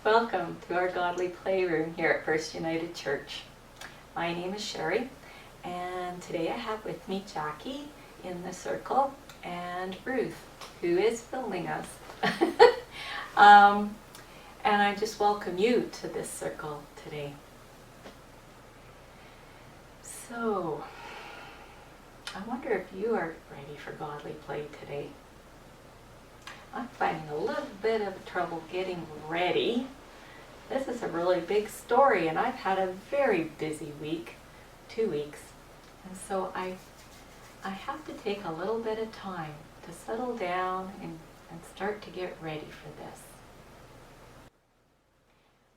Welcome to our Godly Playroom here at First United Church. My name is Sherry, and today I have with me Jackie in the circle and Ruth, who is filming us. And I just welcome you to this circle today. So, I wonder if you are ready for godly play today. I'm finding a little bit of trouble getting ready. This is a really big story, and I've had a very busy week, 2 weeks. And so I have to take a little bit of time to settle down and start to get ready for this.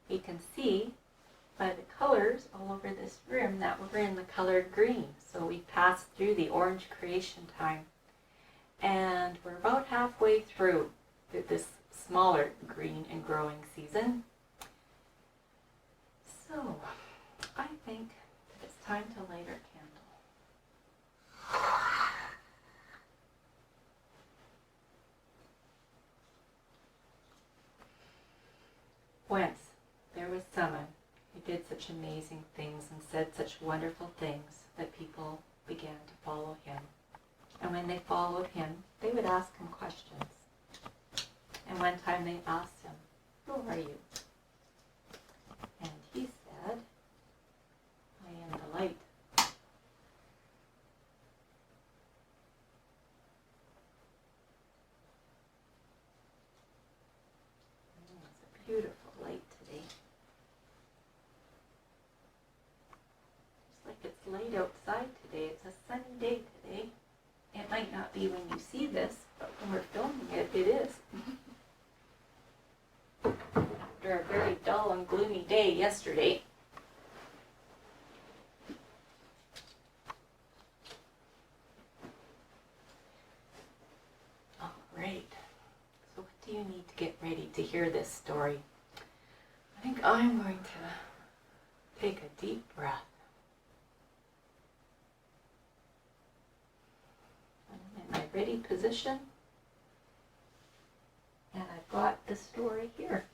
You can see by the colors all over this room that we're in the color green. So we passed through the orange creation time. And we're about halfway through this smaller green and growing season. So I think it's time to light our candle. Once there was someone who did such amazing things and said such wonderful things that people began to follow him. And when they followed him, they would ask him questions. And one time they asked him, "Who are you?" And he said, "I am the light." It's a beautiful light today. Just like it's light outside today. It's a sunny day today. It might not be when you see this, but when we're filming it, it is. After a very dull and gloomy day yesterday. All right. So what do you need to get ready to hear this story? I think I'm going to take a deep breath. My ready position, and I've got the story here.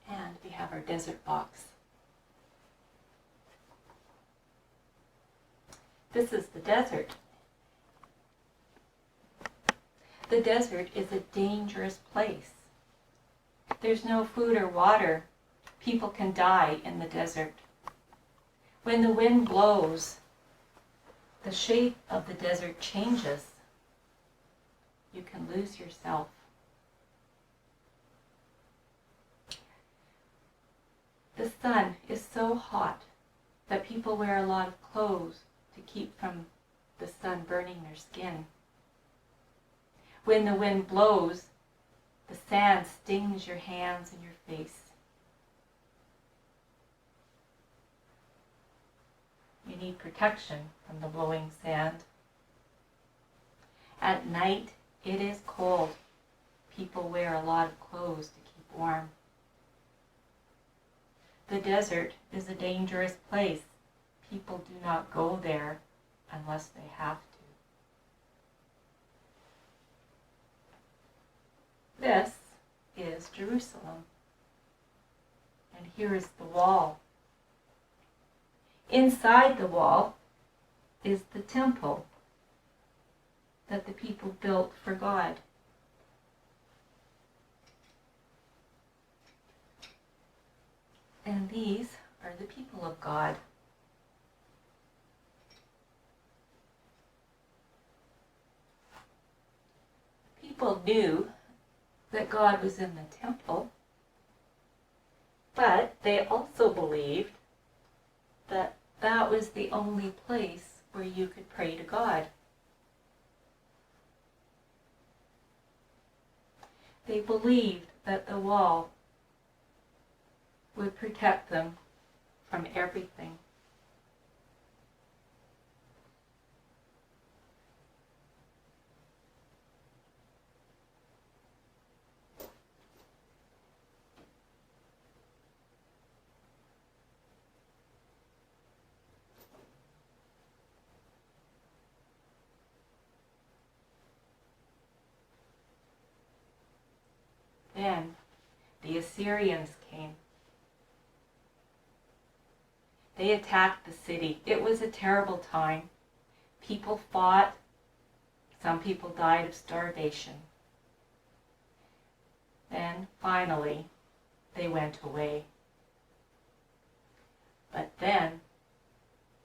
And we have our desert box. This is the desert. The desert is a dangerous place. There's no food or water. People can die in the desert. When the wind blows, the shape of the desert changes. You can lose yourself. The sun is so hot that people wear a lot of clothes to keep from the sun burning their skin. When the wind blows, the sand stings your hands and your face. You need protection from the blowing sand. At night, it is cold. People wear a lot of clothes to keep warm. The desert is a dangerous place. People do not go there unless they have to. This is Jerusalem. And here is the wall. Inside the wall is the temple that the people built for God. And these are the people of God. People knew that God was in the temple, but they also believed that that was the only place where you could pray to God. They believed that the wall would protect them from everything. then the Assyrians came. They attacked the city. It was a terrible time. People fought. Some people died of starvation. Then, finally, they went away. But then,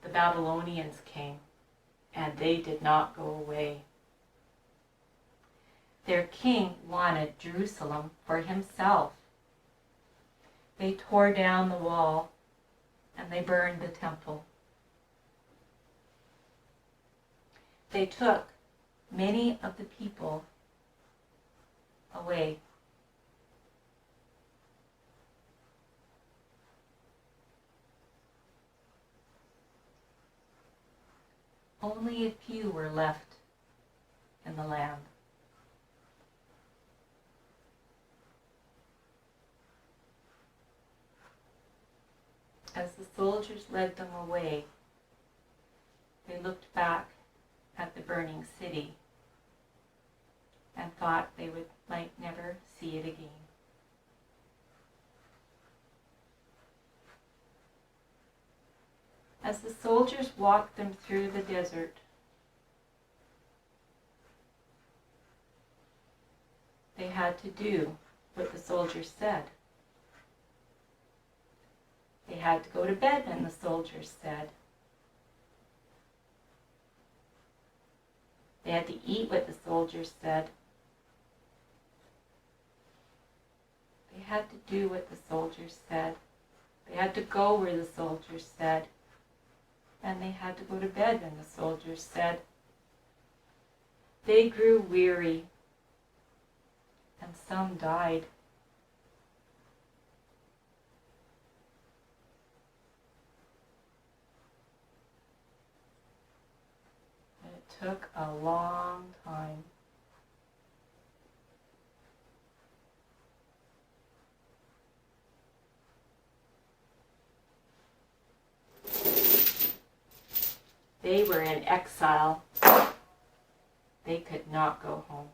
the Babylonians came, and they did not go away. Their king wanted Jerusalem for himself. They tore down the wall, and they burned the temple. They took many of the people away. Only a few were left in the land. As the soldiers led them away, they looked back at the burning city and thought they might never see it again. As the soldiers walked them through the desert, they had to do what the soldiers said. They had to go to bed when the soldiers said. They had to eat what the soldiers said. They had to do what the soldiers said. They had to go where the soldiers said. And they had to go to bed when the soldiers said. They grew weary, and some died. It took a long time. They were in exile. They could not go home.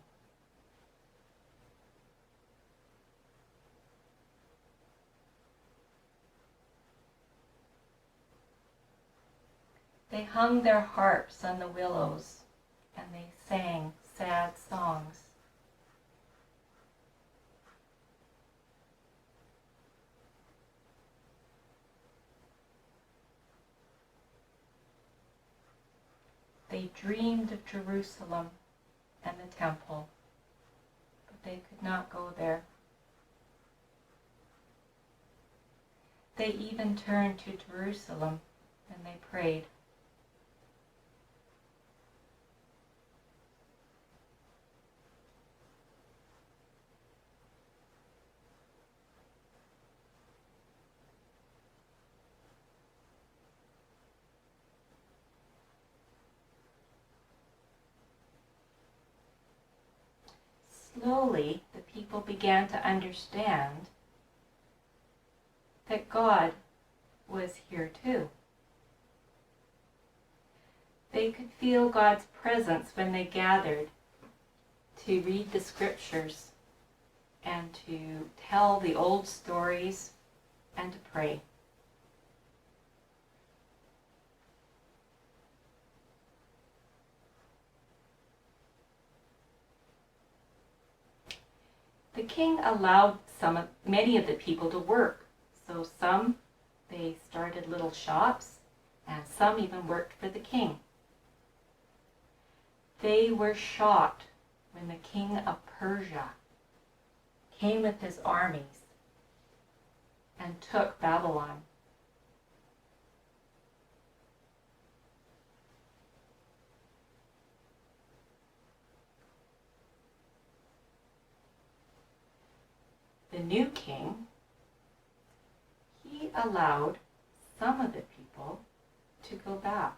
They hung their harps on the willows, and they sang sad songs. They dreamed of Jerusalem and the temple, but they could not go there. They even turned to Jerusalem and they prayed. Slowly, the people began to understand that God was here too. They could feel God's presence when they gathered to read the scriptures and to tell the old stories and to pray. The king allowed many of the people to work. So some, they started little shops, and some even worked for the king. They were shocked when the king of Persia came with his armies and took Babylon. The new king, he allowed some of the people to go back.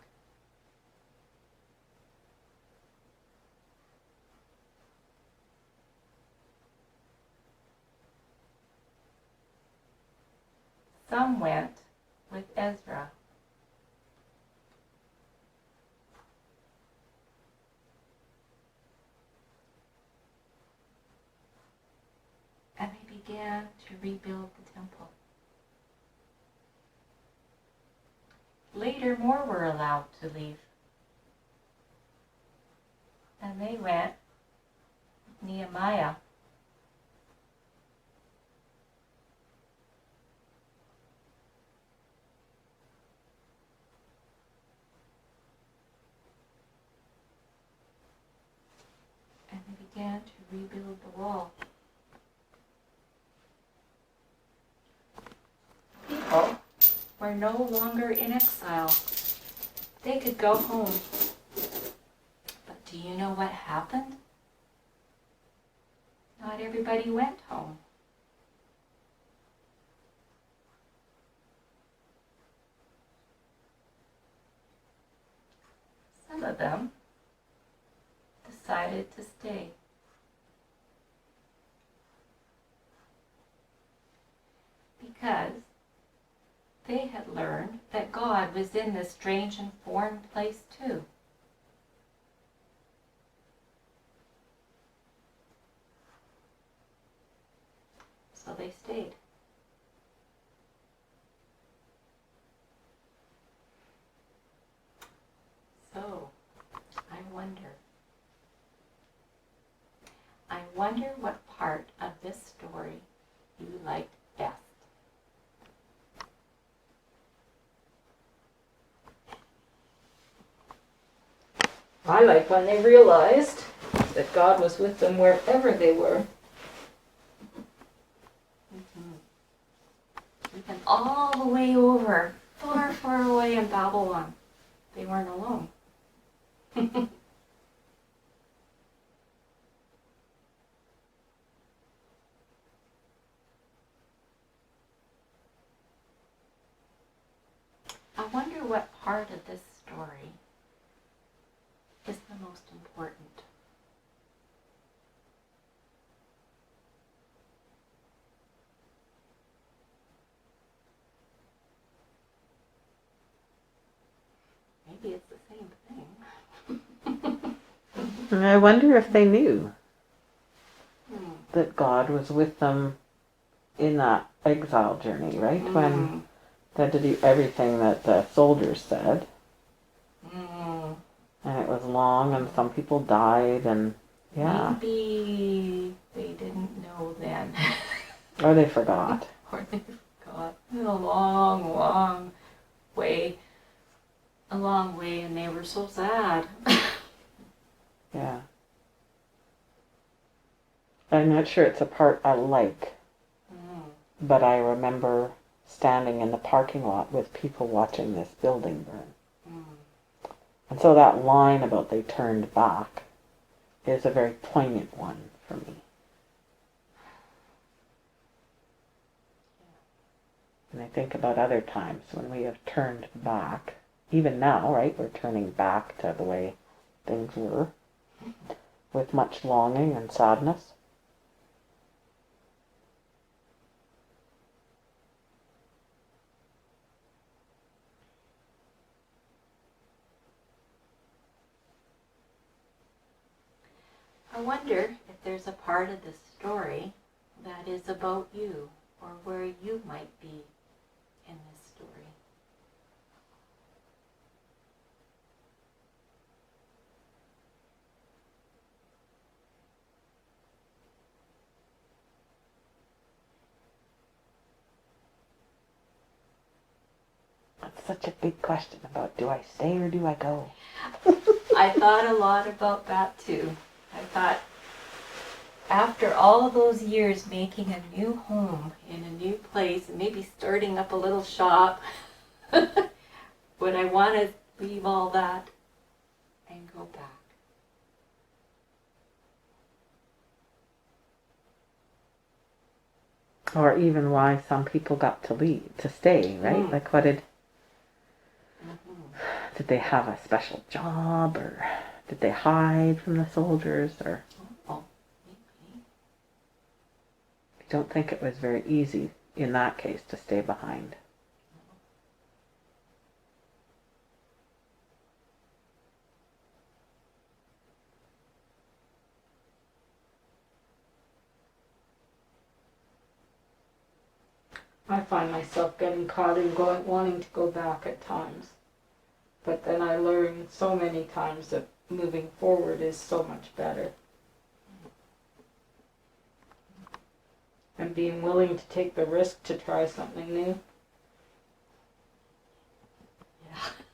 Some went with Ezra. And they began to rebuild the temple. Later, more were allowed to leave. And they went with Nehemiah. And they began to rebuild the wall. People were no longer in exile. They could go home. But do you know what happened? Not everybody went home. Some of them decided to stay. Because they had learned that God was in this strange and foreign place too. So they stayed. So, I wonder what part of this story you liked best. I like when they realized that God was with them wherever they were. Even all the way over, far, far away in Babylon, they weren't alone. I wonder what part of this story is the most important. Maybe it's the same thing. I wonder if they knew that God was with them in that exile journey, right? When they had to do everything that the soldiers said. And it was long, and some people died, and yeah. Maybe they didn't know then. Or they forgot. Or they forgot. A long, long way. A long way, and they were so sad. Yeah. I'm not sure it's a part I like, but I remember standing in the parking lot with people watching this building burn. And so that line about they turned back is a very poignant one for me. And I think about other times when we have turned back, even now, right, we're turning back to the way things were, with much longing and sadness. I wonder if there's a part of this story that is about you, or where you might be in this story. That's such a big question about, do I stay or do I go? I thought a lot about that too. I thought, after all those years making a new home in a new place, and maybe starting up a little shop, would I want to leave all that and go back? Or even why some people got to leave, to stay, right? Like what did they have a special job, or did they hide from the soldiers, or Maybe. I don't think it was very easy in that case to stay behind. I find myself getting caught in wanting to go back at times. But then I learn so many times that moving forward is so much better. And being willing to take the risk to try something new.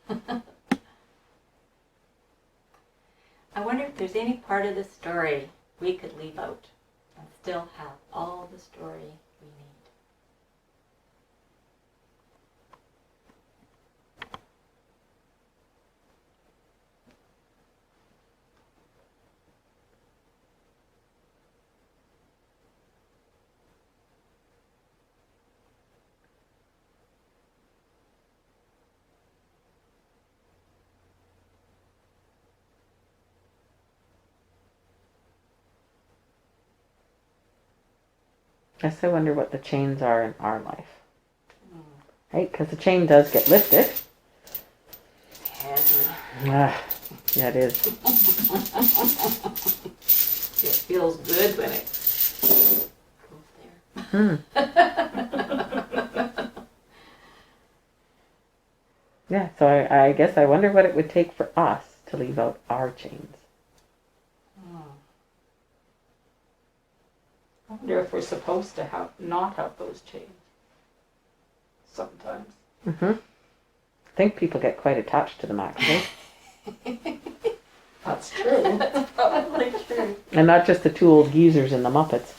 Yeah. I wonder if there's any part of the story we could leave out and still have all the story we need. I guess I wonder what the chains are in our life. Right? Because the chain does get lifted. Heavy. Yeah, it is. It feels good when it goes there. Yeah, so I guess I wonder what it would take for us to leave out our chains. I wonder if we're supposed to not have those chains. Sometimes. I think people get quite attached to them, actually. That's true. That's probably true. And not just the two old geezers in the Muppets.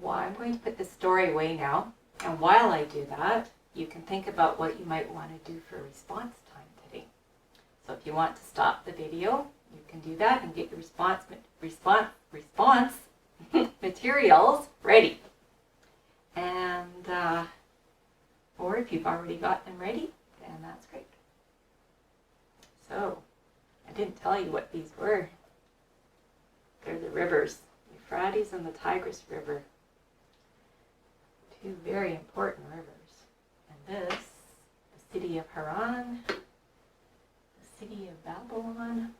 Well, I'm going to put the story away now. And while I do that, you can think about what you might want to do for response time today. So if you want to stop the video, you can do that and get your response materials ready. And, or if you've already got them ready, then that's great. So, I didn't tell you what these were. They're the rivers, the Euphrates and the Tigris River. Two very important rivers. And this, the city of Haran, the city of Babylon,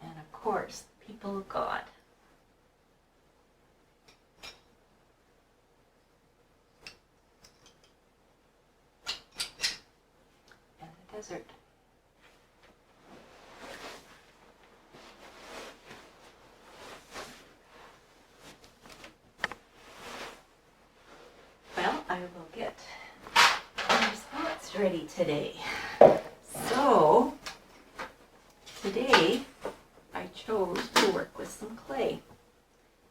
and of course, the people of God. And the desert. Well, I will get my response ready today. So, today I chose to work with some clay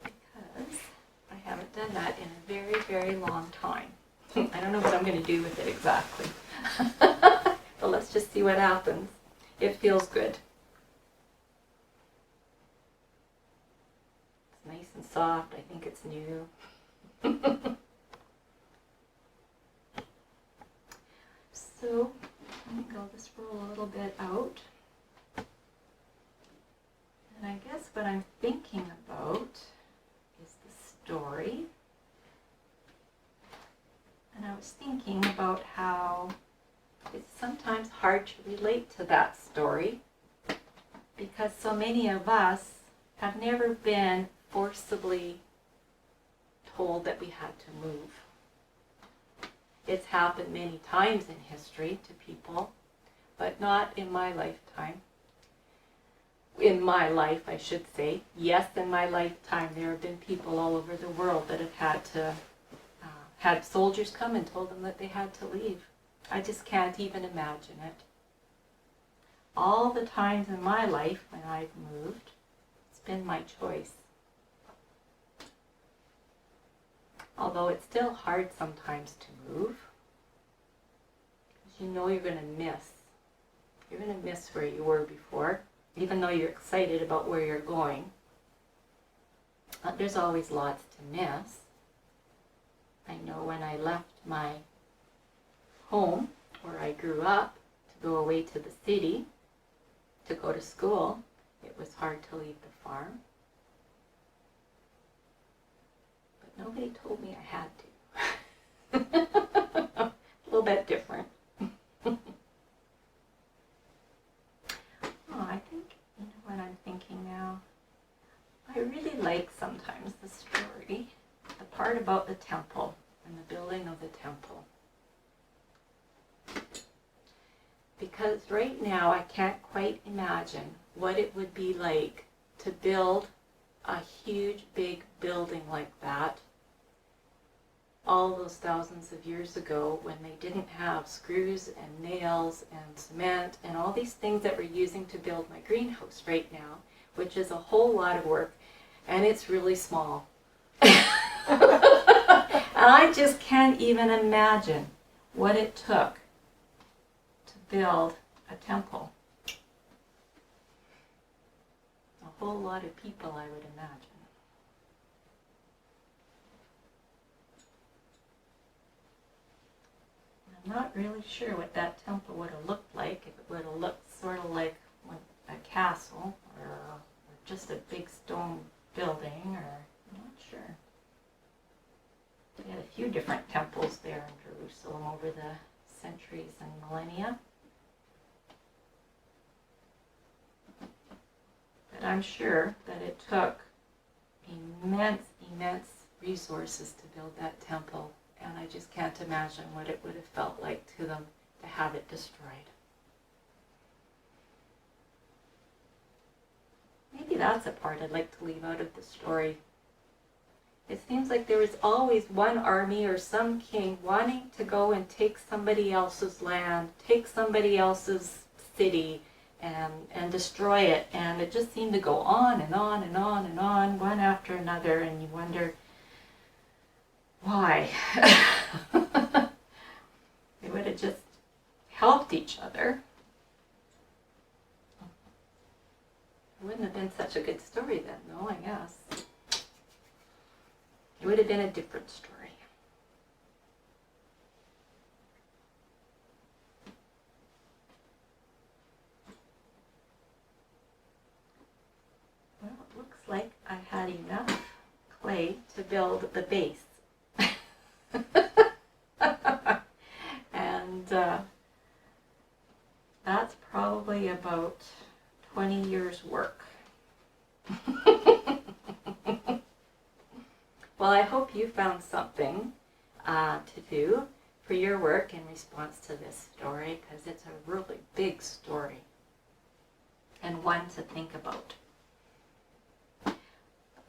because I haven't done that in a very, very long time. I don't know what I'm going to do with it exactly. But let's just see what happens. It feels good. It's nice and soft. I think it's new. So, let me go this roll a little bit out. And I guess what I'm thinking about is the story. And I was thinking about how it's sometimes hard to relate to that story because so many of us have never been forcibly told that we had to move. It's happened many times in history to people, but not in my lifetime. In my life, I should say. Yes, in my lifetime, there have been people all over the world that have had to, had soldiers come and told them that they had to leave. I just can't even imagine it. All the times in my life when I've moved, it's been my choice. Although it's still hard sometimes to move, because you know you're going to miss. You're going to miss where you were before, even though you're excited about where you're going. There's always lots to miss. I know when I left my home, where I grew up, to go away to the city, to go to school, it was hard to leave the farm. Nobody told me I had to. A little bit different. really like sometimes the story, the part about the temple and the building of the temple. Because right now I can't quite imagine what it would be like to build a huge big building like that all those thousands of years ago when they didn't have screws and nails and cement and all these things that we're using to build my greenhouse right now, which is a whole lot of work, and it's really small. And I just can't even imagine what it took to build a temple. A whole lot of people, I would imagine. I'm not really sure what that temple would have looked like, if it would have looked sort of like a castle or just a big stone building, or I'm not sure. We had a few different temples there in Jerusalem over the centuries and millennia. But I'm sure that it took immense resources to build that temple, and I just can't imagine what it would have felt like to them to have it destroyed. Maybe that's a part I'd like to leave out of the story. It seems like there was always one army or some king wanting to go and take somebody else's land, take somebody else's city, and destroy it. And it just seemed to go on and on and on and on, one after another, and you wonder why. They would have just helped each other. It wouldn't have been such a good story then, though, I guess. It would have been a different story. Well, it looks like I had enough clay to build the base. And that's probably about 20 years' work. Well, I hope you found something to do for your work in response to this story, because it's a really big story and one to think about. But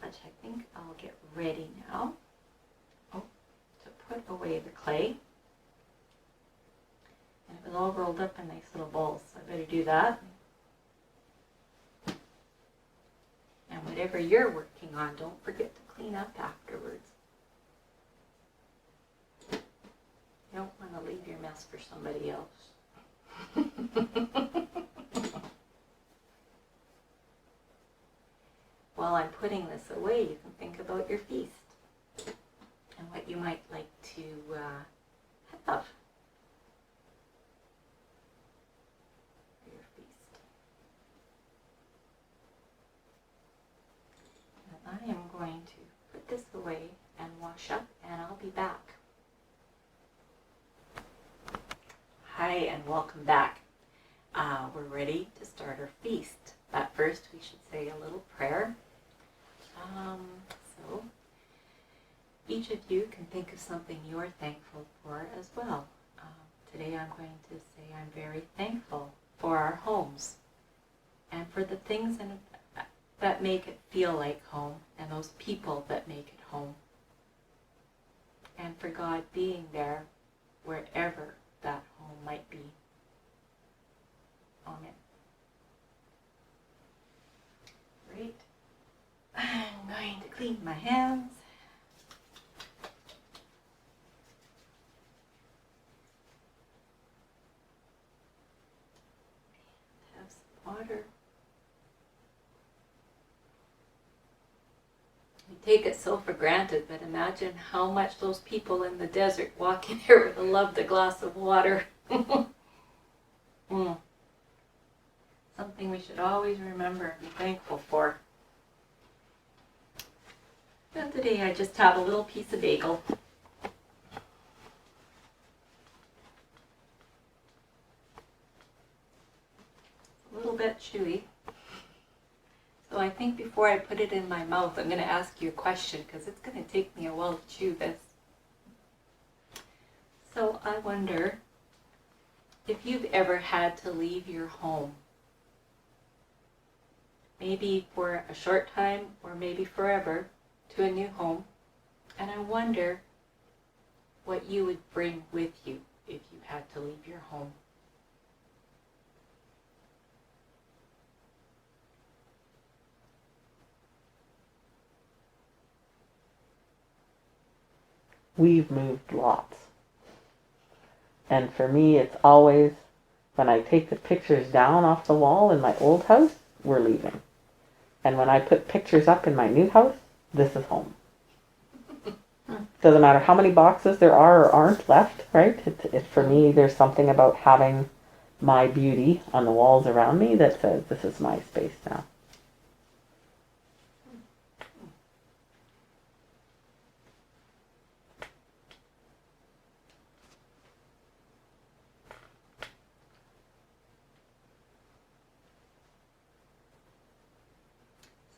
I think I'll get ready now to put away the clay. And it was all rolled up in nice little balls, so I better do that. And whatever you're working on, don't forget to clean up afterwards. You don't want to leave your mess for somebody else. While I'm putting this away, you can think about your feast and what you might like to have for your feast. And I am going to put this away and wash up, and I'll be back. Hi, and welcome back. We're ready to start our feast, but first we should say a little prayer. So each of you can think of something you're thankful for as well. Today I'm going to say I'm very thankful for our homes and for the things that make it feel like home, and those people that make it home, and for God being there wherever that home might be. Amen. Great. I'm going to clean my hands. Have some water. We take it so for granted, but imagine how much those people in the desert walk in here would have loved a glass of water. Something we should always remember and be thankful for. And today I just have a little piece of bagel. A little bit chewy. So I think think before I put it in my mouth, I'm going to ask you a question because it's going to take me a while to chew this. So I wonder if you've ever had to leave your home. Maybe for a short time or maybe forever to a new home. And I wonder what you would bring with you if you had to leave your home. We've moved lots. And for me, it's always, when I take the pictures down off the wall in my old house, we're leaving. And when I put pictures up in my new house, this is home. Doesn't matter how many boxes there are or aren't left, right? For me, there's something about having my beauty on the walls around me that says this is my space now.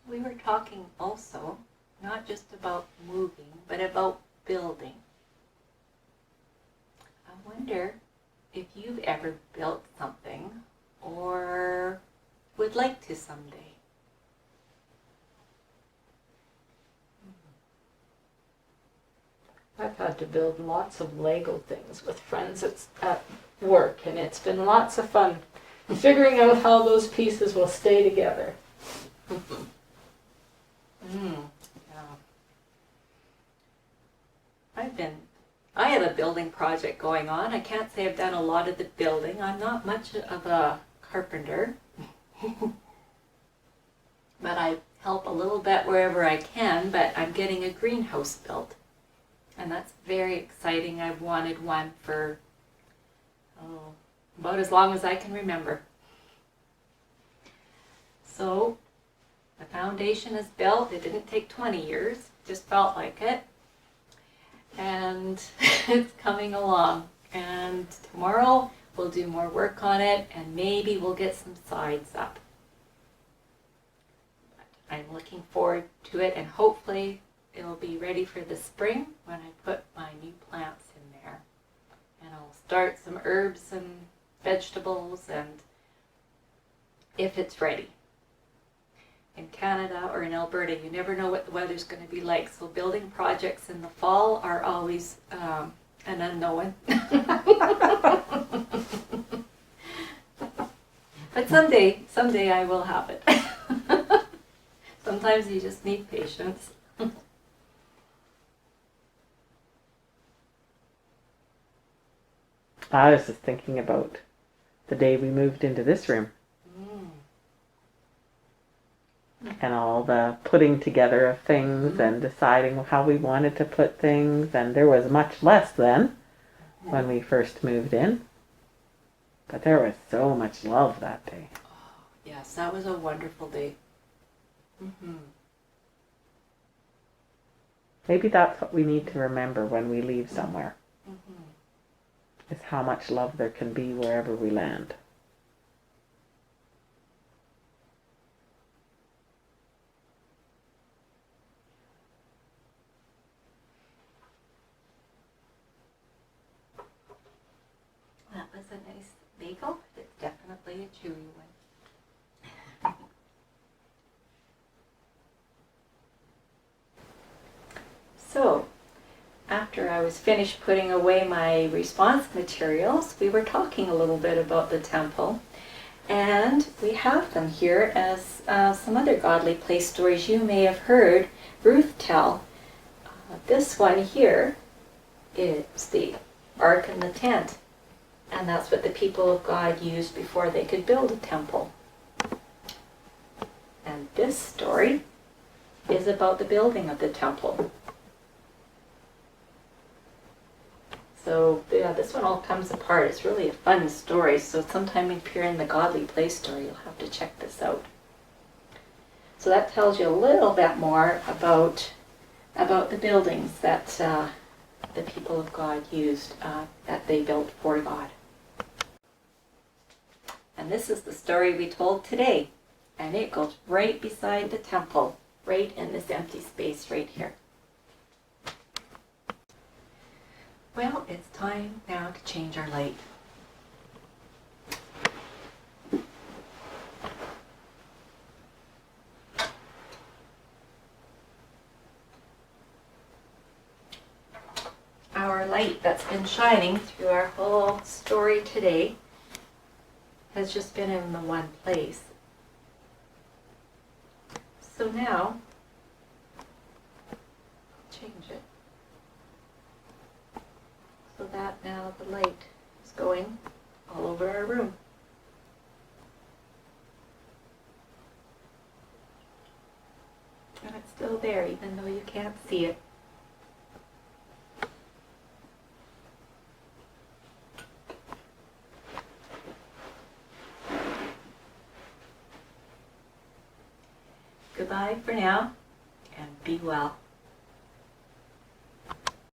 We were talking also, not just about moving, but about building. I wonder if you've ever built something or would like to someday. I've had to build lots of Lego things with friends at work, and it's been lots of fun figuring out how those pieces will stay together. Yeah. I have a building project going on. I can't say I've done a lot of the building. I'm not much of a carpenter. But I help a little bit wherever I can, but I'm getting a greenhouse built. And that's very exciting. I've wanted one for about as long as I can remember. So the foundation is built. It didn't take 20 years. Just felt like it. And it's coming along. And tomorrow we'll do more work on it and maybe we'll get some sides up. But I'm looking forward to it and hopefully it'll be ready for the spring when I put my new plants in there. And I'll start some herbs and vegetables and if it's ready. In Canada or in Alberta, you never know what the weather's going to be like. So building projects in the fall are always an unknown. But someday I will have it. Sometimes you just need patience. I was just thinking about the day we moved into this room. And all the putting together of things and deciding how we wanted to put things. And there was much less then when we first moved in. But there was so much love that day. Oh, yes, that was a wonderful day. Maybe that's what we need to remember when we leave somewhere. Is how much love there can be wherever we land. That was a nice bagel. It's definitely a chewy one. So, after I was finished putting away my response materials, we were talking a little bit about the temple. And we have them here as some other godly place stories you may have heard Ruth tell. This one here is the Ark and the tent. And that's what the people of God used before they could build a temple. And this story is about the building of the temple. So yeah, this one all comes apart. It's really a fun story. So sometime if you're in the Godly Place story, you'll have to check this out. So that tells you a little bit more about the buildings that the people of God used, that they built for God. And this is the story we told today. And it goes right beside the temple, right in this empty space right here. Well, it's time now to change our light. Our light that's been shining through our whole story today has just been in the one place. So now, change it so that now the light is going all over our room. And it's still there even though you can't see it. Goodbye for now, and be well.